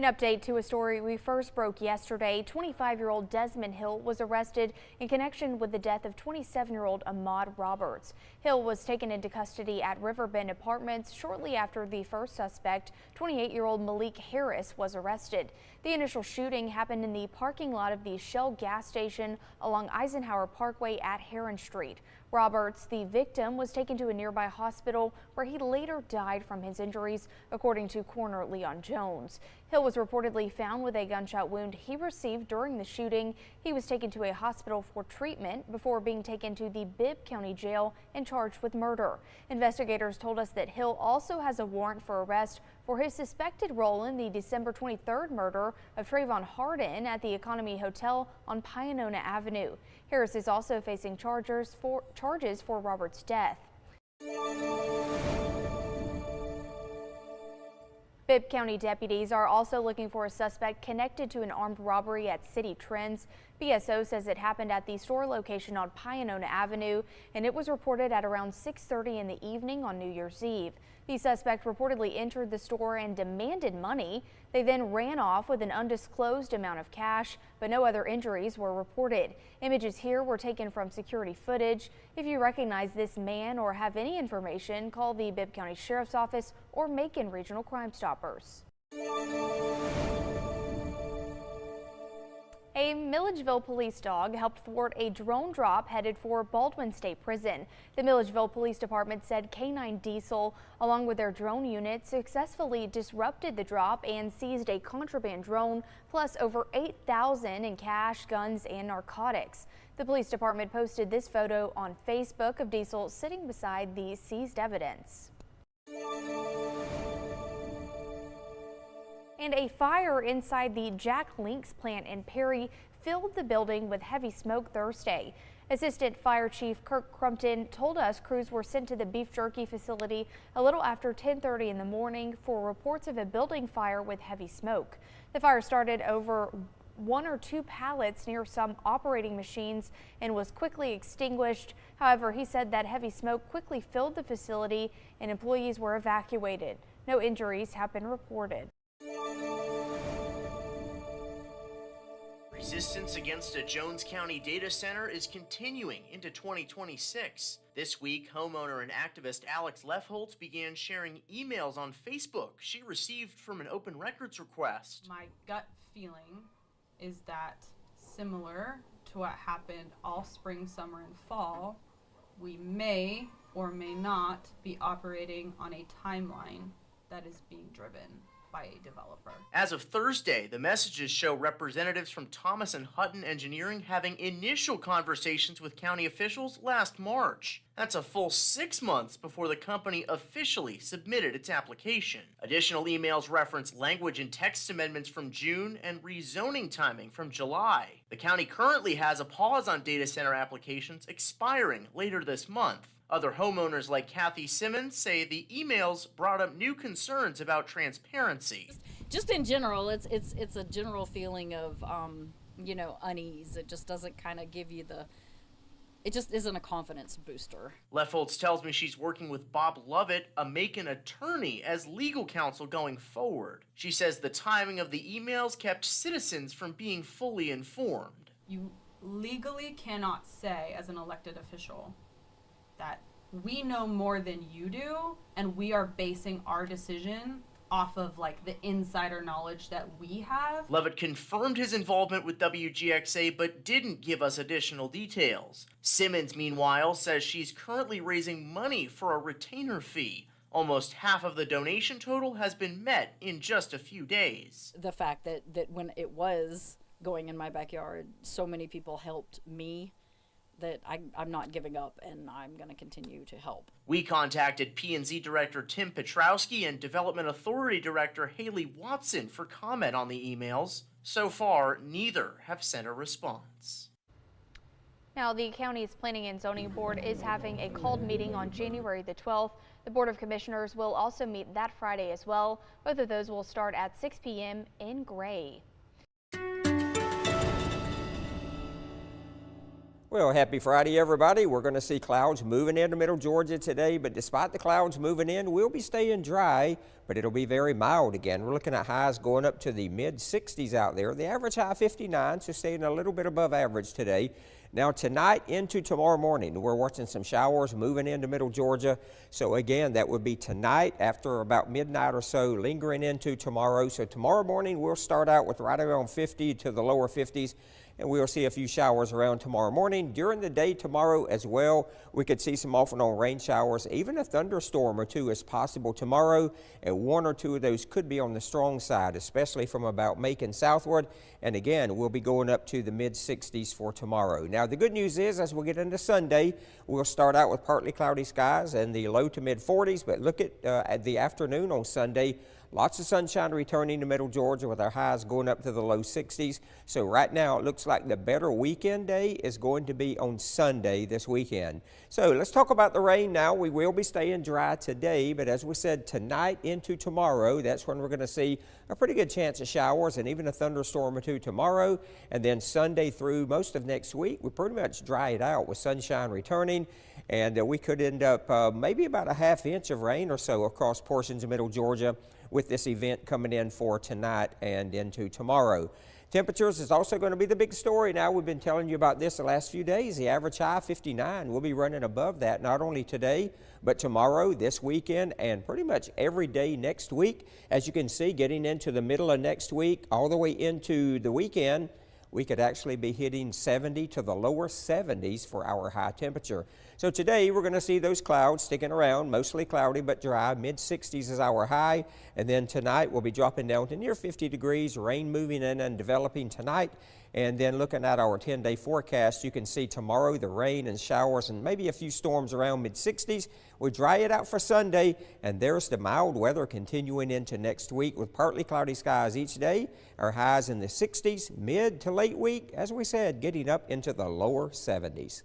An update to a story we first broke yesterday. 25-year-old Desmond Hill was arrested in connection with the death of 27-year-old Ahmaud Roberts. Hill was taken into custody at Riverbend Apartments shortly after the first suspect, 28-year-old Malik Harris, was arrested. The initial shooting happened in the parking lot of the Shell gas station along Eisenhower Parkway at Heron Street. Roberts, the victim, was taken to a nearby hospital where he later died from his injuries, according to Coroner Leon Jones. Hill was reportedly found with a gunshot wound he received during the shooting. He was taken to a hospital for treatment before being taken to the Bibb County Jail and charged with murder. Investigators told us that Hill also has a warrant for arrest for his suspected role in the December 23rd murder of Trayvon Hardin at the Economy Hotel on Pionona Avenue. Harris is also facing charges for Roberts' death. Bibb County deputies are also looking for a suspect connected to an armed robbery at City Trends. BSO says it happened at the store location on Pionona Avenue, and it was reported at around 6:30 in the evening on New Year's Eve. The suspect reportedly entered the store and demanded money. They then ran off with an undisclosed amount of cash, but no other injuries were reported. Images here were taken from security footage. If you recognize this man or have any information, call the Bibb County Sheriff's Office or Macon Regional Crime Stoppers. A Milledgeville police dog helped thwart a drone drop headed for Baldwin State Prison. The Milledgeville Police Department said K9 Diesel, along with their drone unit, successfully disrupted the drop and seized a contraband drone, plus over $8,000 in cash, guns, and narcotics. The police department posted this photo on Facebook of Diesel sitting beside the seized evidence. And a fire inside the Jack Link's plant in Perry filled the building with heavy smoke Thursday. Assistant Fire Chief Kirk Crumpton told us crews were sent to the beef jerky facility a little after 10:30 in the morning for reports of a building fire with heavy smoke. The fire started over 1 or 2 pallets near some operating machines and was quickly extinguished. However, he said that heavy smoke quickly filled the facility and employees were evacuated. No injuries have been reported. Resistance against a Jones County data center is continuing into 2026. This week, homeowner and activist Alex Lefholtz began sharing emails on Facebook she received from an open records request. My gut feeling is that, similar to what happened all spring, summer, and fall, we may or may not be operating on a timeline that is being driven by a developer. As of Thursday, the messages show representatives from Thomas and Hutton Engineering having initial conversations with county officials last March. That's a full 6 months before the company officially submitted its application. Additional emails reference language and text amendments from June and rezoning timing from July. The county currently has a pause on data center applications expiring later this month. Other homeowners like Kathy Simmons say the emails brought up new concerns about transparency. Just in general, it's a general feeling of unease. It just doesn't kind of give you it just isn't a confidence booster. Lefholtz tells me she's working with Bob Lovett, a Macon attorney, as legal counsel going forward. She says the timing of the emails kept citizens from being fully informed. You legally cannot say as an elected official that we know more than you do, and we are basing our decision off of like the insider knowledge that we have. Lovett confirmed his involvement with WGXA but didn't give us additional details. Simmons, meanwhile, says she's currently raising money for a retainer fee. Almost half of the donation total has been met in just a few days. The fact that when it was going in my backyard, so many people helped me, that I'm not giving up, and I'm going to continue to help. We contacted P&Z Director Tim Petrowski and Development Authority Director Haley Watson for comment on the emails. So far, neither have sent a response. Now, the county's Planning and Zoning Board is having a called meeting on January the 12th. The Board of Commissioners will also meet that Friday as well. Both of those will start at 6 p.m. in Gray. Well, happy Friday, everybody. We're going to see clouds moving into Middle Georgia today, but despite the clouds moving in, we'll be staying dry, but it'll be very mild again. We're looking at highs going up to the mid-60s out there. The average high 59, so staying a little bit above average today. Now tonight into tomorrow morning, we're watching some showers moving into Middle Georgia. So again, that would be tonight after about midnight or so, lingering into tomorrow. So tomorrow morning, we'll start out with right around 50 to the lower 50s. And we'll see a few showers around tomorrow morning. During the day tomorrow as well, we could see some off and on rain showers. Even a thunderstorm or two is possible tomorrow, and one or two of those could be on the strong side, especially from about Macon southward. And again, we'll be going up to the mid-60s for tomorrow. Now, the good news is, as we get into Sunday, we'll start out with partly cloudy skies and the low to mid-40s, but look at the afternoon on Sunday. Lots of sunshine returning to Middle Georgia with our highs going up to the low 60s. So right now it looks like the better weekend day is going to be on Sunday this weekend. So let's talk about the rain now. We will be staying dry today, but as we said, tonight into tomorrow, that's when we're going to see a pretty good chance of showers and even a thunderstorm or two tomorrow. And then Sunday through most of next week, we pretty much dry it out with sunshine returning. And we could end up maybe about a ½ inch of rain or so across portions of Middle Georgia with this event coming in for tonight and into tomorrow. Temperatures is also going to be the big story now. We've been telling you about this the last few days. The average high 59. We'll be running above that not only today, but tomorrow, this weekend, and pretty much every day next week. As you can see, getting into the middle of next week, all the way into the weekend, we could actually be hitting 70 to the lower 70s for our high temperature. So today we're going to see those clouds sticking around, mostly cloudy but dry. Mid-60s is our high. And then tonight we'll be dropping down to near 50 degrees, rain moving in and developing tonight. And then looking at our 10-day forecast, you can see tomorrow the rain and showers and maybe a few storms around mid-60s. We dry it out for Sunday, and there's the mild weather continuing into next week with partly cloudy skies each day. Our highs in the 60s, mid to late week, as we said, getting up into the lower 70s.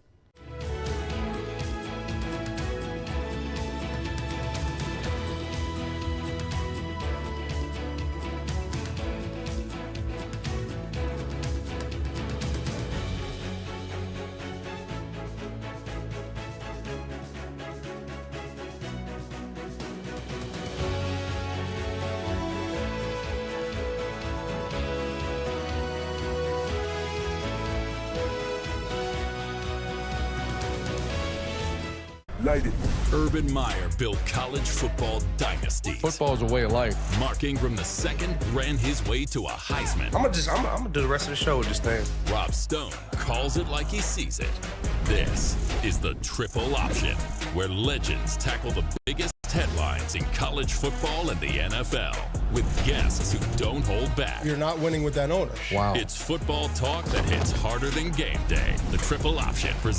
Urban Meyer built college football dynasties. Football is a way of life. Mark Ingram II ran his way to a Heisman. I'm gonna do the rest of the show with this thing. Rob Stone calls it like he sees it. This is the Triple Option, where legends tackle the biggest headlines in college football and the NFL with guests who don't hold back. You're not winning with that owner. Wow. It's football talk that hits harder than game day. The Triple Option presents